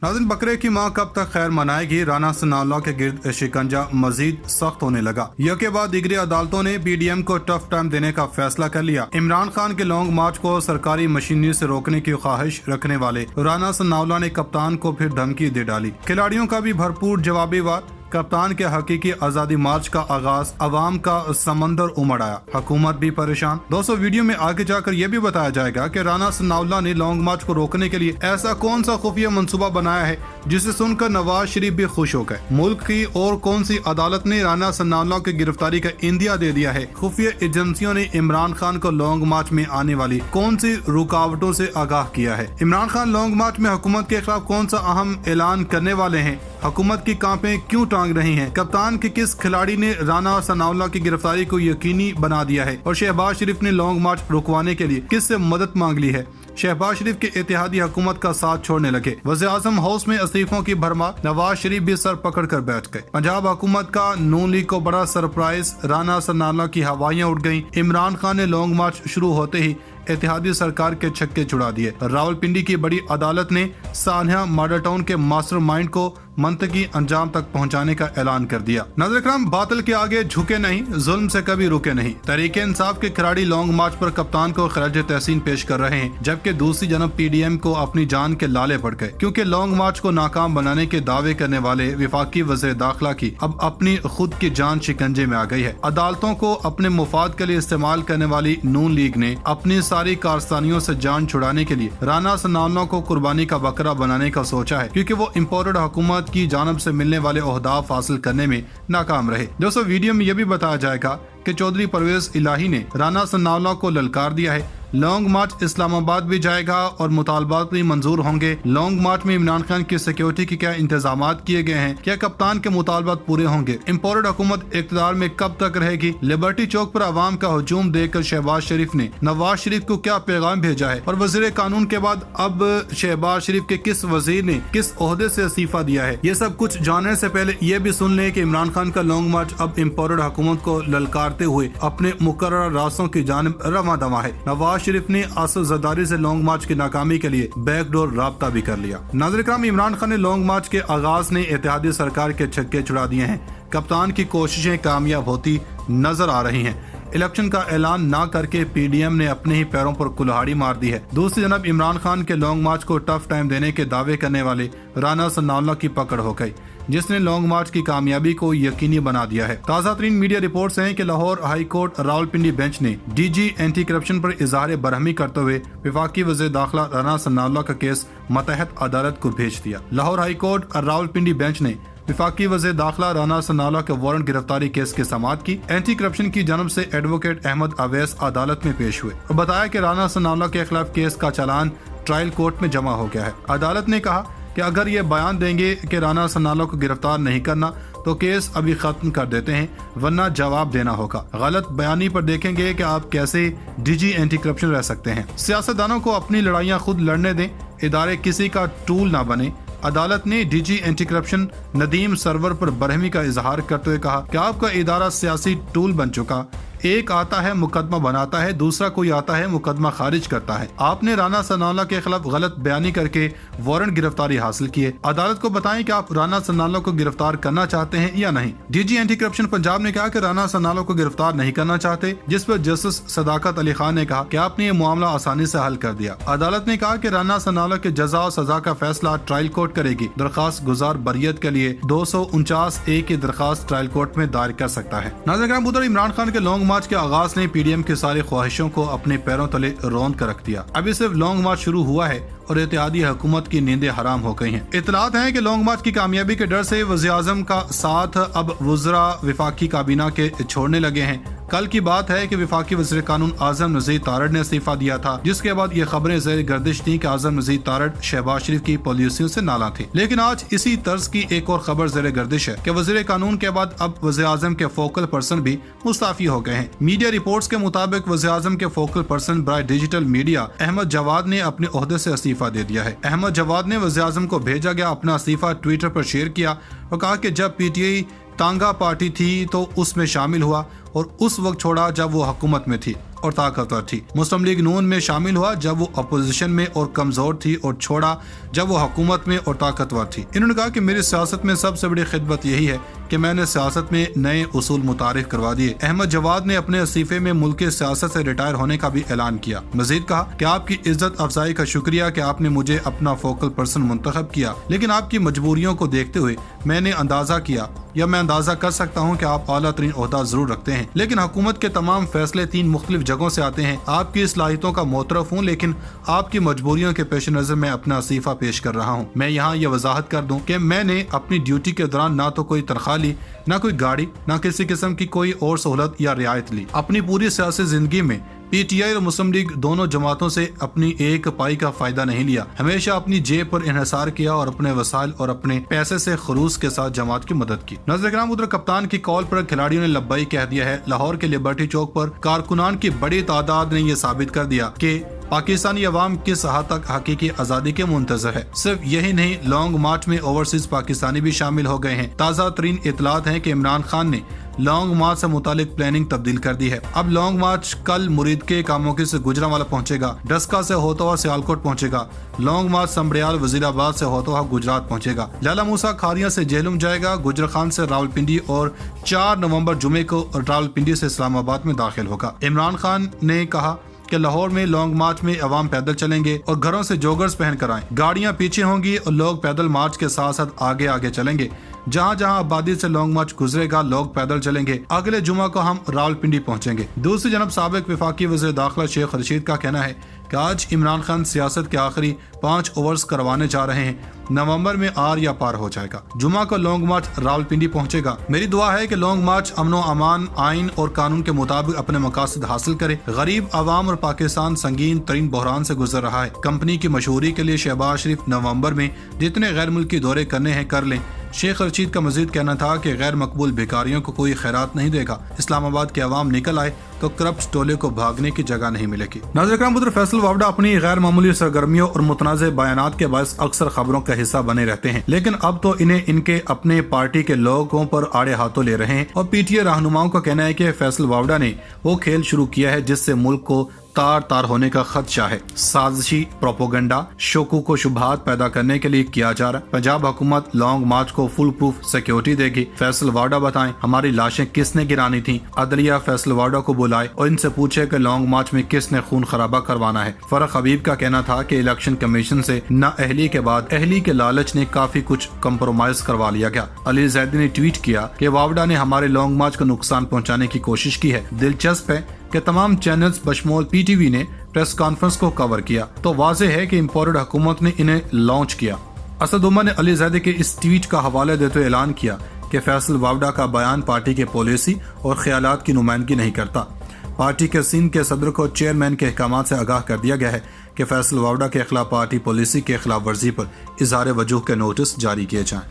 नाज़रीन, बकरे की मां कब तक खैर मनाएगी? राना सनाउल्लाह के गिर्द शिकंजा मजीद सख्त होने लगा। यह के बाद दिगरी अदालतों ने पीडीएम को टफ टाइम देने का फैसला कर लिया। इमरान खान के लॉन्ग मार्च को सरकारी मशीनरी से रोकने की ख्वाहिश रखने वाले राना सनाउल्लाह ने कप्तान को फिर धमकी दे डाली। खिलाड़ियों का भी भरपूर जवाबी वार। कप्तान के हकीकी आजादी मार्च का आगाज अवाम का समंदर उमड़ आया, हुकूमत भी परेशान। दोस्तों, वीडियो में आगे जाकर यह भी बताया जाएगा कि राना सनाउल्लाह ने लॉन्ग मार्च को रोकने के लिए ऐसा कौन सा खुफिया मंसूबा बनाया है जिसे सुनकर नवाज शरीफ भी खुश हो गए। मुल्क की और कौन सी अदालत ने राना सनाउल्लाह की गिरफ्तारी का इंदिया दे दिया है। खुफिया एजेंसियों ने इमरान खान को लॉन्ग मार्च में आने वाली कौन सी रुकावटों से आगाह किया है। इमरान खान लॉन्ग मार्च में हुकूमत के खिलाफ कौन सा अहम ऐलान करने वाले हैं। हुकूमत की कांपें क्यों टांग रही हैं। कप्तान के किस खिलाड़ी ने राना सनाउल्लाह की गिरफ्तारी को यकीनी बना दिया है और शहबाज शरीफ ने लॉन्ग मार्च रुकवाने के लिए किससे मदद मांग ली है। शहबाज शरीफ के इत्तेहादी हुकूमत का साथ छोड़ने लगे। वज़ीर-ए-आज़म हाउस में इस्तीफों की भरमार। नवाज शरीफ भी सर पकड़ कर बैठ गए। पंजाब हुकूमत का नून लीग को बड़ा सरप्राइज। राना सनाउल्लाह की हवाइयां उड़ गईं। इमरान खान ने लॉन्ग मार्च शुरू होते ही इत्तेहादी सरकार के छक्के छुड़ा दिए। रावलपिंडी की बड़ी अदालत ने सान्या मॉडल टाउन के मास्टरमाइंड को मंतकी अंजाम तक पहुंचाने का ऐलान कर दिया। नाज़रीन इकराम, बातिल के आगे झुके नहीं, जुल्म से कभी रुके नहीं। तहरीक इंसाफ के खिलाड़ी लॉन्ग मार्च पर कप्तान को खराज तहसीन पेश कर रहे हैं, जबकि दूसरी जानब पीडीएम को अपनी जान के लाले पड़ गए, क्योंकि लॉन्ग मार्च को नाकाम बनाने के दावे करने वाले विफाकी वज़ीर दाखिला की अब अपनी खुद की जान शिकंजे में आ गई है। अदालतों को अपने मुफाद के लिए इस्तेमाल करने वाली नून लीग ने अपनी सारी कारस्तानियों से जान छुड़ाने के लिए राना सनाउल्लाह को कुर्बानी का बकरा बनाने का सोचा है, क्योंकि वो इम्पोर्टेड हुकूमत की जानब से मिलने वाले ओहदाफ हासिल करने में नाकाम रहे। दोस्तों, वीडियो में यह भी बताया जाएगा कि चौधरी परवेज इलाही ने राना सनाउल्लाह को ललकार दिया है। लॉन्ग मार्च इस्लामाबाद भी जाएगा और मुतालबात भी मंजूर होंगे। लॉन्ग मार्च में इमरान खान की सिक्योरिटी के क्या इंतजाम किए गए हैं? क्या कप्तान के मुतालबात पूरे होंगे? इम्पोर्टेड हुकूमत इक़्तिदार में कब तक रहेगी? लिबर्टी चौक पर आवाम का हजूम देखकर शहबाज शरीफ ने नवाज शरीफ को क्या पैगाम भेजा है? और वजीर कानून के बाद अब शहबाज शरीफ के किस वजीर ने किस ओहदे से इस्तीफा दिया है? ये सब कुछ जानने से पहले ये भी सुन लें कि इमरान खान का लॉन्ग मार्च अब इम्पोर्टेड हुकूमत को ललकारते हुए अपने मुकर्रर रास्तों की जानिब रवां दवा है। नवाज शरीफ ने आसफ जरदारी से लॉन्ग मार्च की नाकामी के लिए बैकडोर राब्ता भी कर लिया। नाज़रीन इकराम, इमरान खान ने लॉन्ग मार्च के आगाज ने इत्तेहादी सरकार के छक्के छुड़ा दिए हैं। कप्तान की कोशिशें कामयाब होती नजर आ रही हैं। इलेक्शन का ऐलान ना करके पीडीएम ने अपने ही पैरों पर कुल्हाड़ी मार दी है। दूसरी जनब इमरान खान के लॉन्ग मार्च को टफ टाइम देने के दावे करने वाले राना सनाउल्लाह की पकड़ हो गई, जिसने लॉन्ग मार्च की कामयाबी को यकीनी बना दिया है। ताज़ा तरीन मीडिया रिपोर्ट्स हैं कि Lahore high court Rawalpindi bench ने डीजी एंटी करप्शन पर इजहार बरहमी करते हुए विफाकी वज़ीर दाखिला राना सनाउल्लाह का केस मतहत अदालत को भेज दिया। Lahore high court Rawalpindi bench ने विफाकी वज़ीर दाखिला राना सनाउल्लाह के वारंट गिरफ्तारी केस की समाअत की। एंटी करप्शन की जानब से एडवोकेट अहमद अवैस अदालत में पेश हुए और बताया कि राना सनाउल्लाह के खिलाफ केस का चालान ट्रायल कोर्ट में जमा हो गया है। अदालत ने कहा कि अगर ये बयान देंगे कि राना सनाउल्लाह को गिरफ्तार नहीं करना तो केस अभी खत्म कर देते हैं, वरना जवाब देना होगा। गलत बयानी पर देखेंगे कि आप कैसे डीजी एंटी करप्शन रह सकते हैं। सियासतदानों को अपनी लड़ाइयाँ खुद लड़ने दें, इदारे किसी का टूल ना बने। अदालत ने DG anti corruption Nadeem Sarwar पर बरहमी का इजहार करते हुए कहा कि आपका इदारा सियासी टूल बन चुका। एक आता है मुकदमा बनाता है, दूसरा कोई आता है मुकदमा खारिज करता है। आपने राना सनाउल्लाह के खिलाफ गलत बयानी करके वारंट गिरफ्तारी हासिल की है। अदालत को बताएं कि आप राना सनाउल्लाह को गिरफ्तार करना चाहते हैं या नहीं। डीजी एंटी करप्शन पंजाब ने कहा कि राना सनाउल्लाह को गिरफ्तार नहीं करना चाहते, जिस पर जस्टिस सदाकत अली खान ने कहा कि आपने ये मामला आसानी से हल कर दिया। अदालत ने कहा कि राना सनाउल्लाह के जजा और सजा का फैसला ट्रायल कोर्ट करेगी। दरखास्त गुजार बरियत के लिए 249A की दरखास्त ट्रायल कोर्ट में दायर कर सकता है। नाज़रीन, उधर इमरान खान के लॉन्ग मार्च के आगाज ने पीडीएम की सारी ख्वाहिशों को अपने पैरों तले रौंद कर रख दिया। अभी सिर्फ लॉन्ग मार्च शुरू हुआ है और इत्तेहादी हुकूमत की नींदें हराम हो गई हैं। इतलात हैं कि लॉन्ग मार्च की कामयाबी के डर से वज़ीर-ए-आज़म का साथ अब वज़रा विफाकी काबीना के छोड़ने लगे हैं। कल की बात है कि विफाकी वज़ीर कानून आज़म नज़ीर तारड़ ने इस्तीफा दिया था, जिसके बाद ये खबरें ज़ेर गर्दिश थी कि आज़म नज़ीर तारड़ शहबाज शरीफ की पॉलिसियों से नाला थे। लेकिन आज इसी तर्ज की एक और खबर ज़ेर गर्दिश है कि वज़ीर कानून के बाद अब वज़ीर-ए-आज़म के फोकल पर्सन भी मुस्ताफी हो गए हैं। मीडिया रिपोर्ट्स के मुताबिक वज़ीर-ए-आज़म के फोकल पर्सन बराए डिजिटल मीडिया अहमद जवाद ने अपने ओहदे से इस्तीफा दे दिया है। अहमद जवाद ने वज़ीर-ए-आज़म को भेजा गया अपना इस्तीफा ट्विटर पर शेयर किया और कहा कि जब पीटीआई तांगा पार्टी थी तो उसमें शामिल हुआ اور اس وقت چھوڑا جب وہ حکومت میں تھی اور طاقتور تھی۔ مسلم لیگ نون میں شامل ہوا جب وہ اپوزیشن میں اور کمزور تھی، اور چھوڑا جب وہ حکومت میں اور طاقتور تھی۔ انہوں نے کہا کہ میری سیاست میں سب سے بڑی خدمت یہی ہے کہ میں نے سیاست میں نئے اصول متعارف کروا دیے۔ احمد جواد نے اپنے استعفے میں ملک کی سیاست سے ریٹائر ہونے کا بھی اعلان کیا۔ مزید کہا کہ آپ کی عزت افزائی کا شکریہ کہ آپ نے مجھے اپنا فوکل پرسن منتخب کیا، لیکن آپ کی مجبوریوں کو دیکھتے ہوئے میں نے اندازہ کیا یا میں اندازہ کر سکتا ہوں کہ آپ اعلیٰ ترین عہدہ ضرور رکھتے ہیں، لیکن حکومت کے تمام فیصلے 3 مختلف جگہوں سے آتے ہیں۔ آپ کی صلاحیتوں کا معترف ہوں، لیکن آپ کی مجبوریوں کے پیش نظر میں اپنا استعفیٰ پیش کر رہا ہوں۔ میں یہاں یہ وضاحت کر دوں کہ میں نے اپنی ڈیوٹی کے دوران نہ تو کوئی تنخواہ لی، نہ کوئی گاڑی، نہ کسی قسم کی کوئی اور سہولت یا رعایت لی۔ اپنی پوری سیاسی زندگی میں پی ٹی آئی اور مسلم لیگ دونوں جماعتوں سے اپنی ایک پائی کا فائدہ نہیں لیا، ہمیشہ اپنی جیب پر انحصار کیا اور اپنے وسائل اور اپنے پیسے سے خلوص کے ساتھ جماعت کی مدد کی۔ ناظرین کرام، ادھر کپتان کی کال پر کھلاڑیوں نے لبیک کہہ دیا ہے۔ لاہور کے لبرٹی چوک پر کارکنان کی بڑی تعداد نے یہ ثابت کر دیا کہ پاکستانی عوام کس حد تک حقیقی آزادی کے منتظر ہے۔ صرف یہی نہیں، لانگ مارچ میں اوورسیز پاکستانی بھی شامل ہو گئے ہیں۔ تازہ ترین اطلاعات ہیں کہ عمران خان نے لانگ مارچ سے متعلق پلاننگ تبدیل کر دی ہے۔ اب لانگ مارچ کل مرید کے کاموکی سے گجرانوالہ پہنچے گا، ڈسکا سے ہوتا ہوا سیالکوٹ پہنچے گا، لانگ مارچ سمبریال وزیر آباد سے ہوتا ہوا گجرات پہنچے گا، لالا موسیٰ کھاریاں سے جہلم جائے گا، گجر خان سے راولپنڈی اور 4 نومبر جمعے کو راولپنڈی سے اسلام آباد میں داخل ہوگا۔ عمران خان نے کہا کہ لاہور میں لانگ مارچ میں عوام پیدل چلیں گے اور گھروں سے جوگرز پہن کر آئیں، گاڑیاں پیچھے ہوں گی اور لوگ پیدل مارچ کے ساتھ ساتھ آگے آگے چلیں گے۔ جہاں جہاں آبادی سے لانگ مارچ گزرے گا لوگ پیدل چلیں گے۔ اگلے جمعہ کو ہم راولپنڈی پہنچیں گے۔ دوسری جانب سابق وفاقی وزیر داخلہ شیخ رشید کا کہنا ہے کہ آج عمران خان سیاست کے آخری 5 اوورز کروانے جا رہے ہیں، نومبر میں آر یا پار ہو جائے گا۔ جمعہ کو لانگ مارچ راولپنڈی پہنچے گا۔ میری دعا ہے کہ لانگ مارچ امن و امان، آئین اور قانون کے مطابق اپنے مقاصد حاصل کرے۔ غریب عوام اور پاکستان سنگین ترین بحران سے گزر رہا ہے۔ کمپنی کی مشہوری کے لیے شہباز شریف نومبر میں جتنے غیر ملکی دورے کرنے ہیں کر لیں۔ شیخ رشید کا مزید کہنا تھا کہ غیر مقبول بھکاریوں کو کوئی خیرات نہیں دے گا۔ اسلام آباد کے عوام نکل آئے تو کرپٹ ٹولے کو بھاگنے کی جگہ نہیں ملے گی۔ ناظرین کرام، ادھر فیصل واوڈا اپنی غیر معمولی سرگرمیوں اور متنازع بیانات کے باعث اکثر خبروں کا حصہ بنے رہتے ہیں، لیکن اب تو انہیں ان کے اپنے پارٹی کے لوگوں پر آڑے ہاتھوں لے رہے ہیں، اور پی ٹی آئی رہنماؤں کا کہنا ہے کہ فیصل واوڈا نے وہ کھیل شروع کیا ہے جس سے ملک کو تار تار ہونے کا خدشہ ہے۔ سازشی پروپیگنڈا، شکوک و شبہات پیدا کرنے کے لیے کیا جا رہا ہے۔ پنجاب حکومت لانگ مارچ کو فل پروف سیکیورٹی دے گی۔ فیصل واوڈا بتائیں ہماری لاشیں کس نے گرانی تھیں۔ عدلیہ فیصل واوڈا کو بلائے اور ان سے پوچھے کہ لانگ مارچ میں کس نے خون خرابہ کروانا ہے۔ فرق حبیب کا کہنا تھا کہ الیکشن کمیشن سے نا اہلی کے بعد اہلی کے لالچ نے کافی کچھ کمپرومائز کروا لیا گیا۔ علی زیدی نے ٹویٹ کیا کہ واوڈا نے ہمارے لانگ مارچ کو نقصان پہنچانے کی کوشش کی ہے۔ دلچسپ ہے کہ تمام چینلز بشمول پی ٹی وی نے پریس کانفرنس کو کور کیا، تو واضح ہے کہ امپورٹڈ حکومت نے انہیں لانچ کیا۔ اسد عمر نے علی زیدی کے اس ٹویٹ کا حوالہ دیتے ہوئے اعلان کیا کہ فیصل واوڈا کا بیان پارٹی کے پالیسی اور خیالات کی نمائندگی نہیں کرتا۔ پارٹی کے سندھ کے صدر کو چیئرمین کے احکامات سے آگاہ کر دیا گیا ہے کہ فیصل واوڈا کے خلاف پارٹی پالیسی کے خلاف ورزی پر اظہار وجوہ کے نوٹس جاری کیے جائیں۔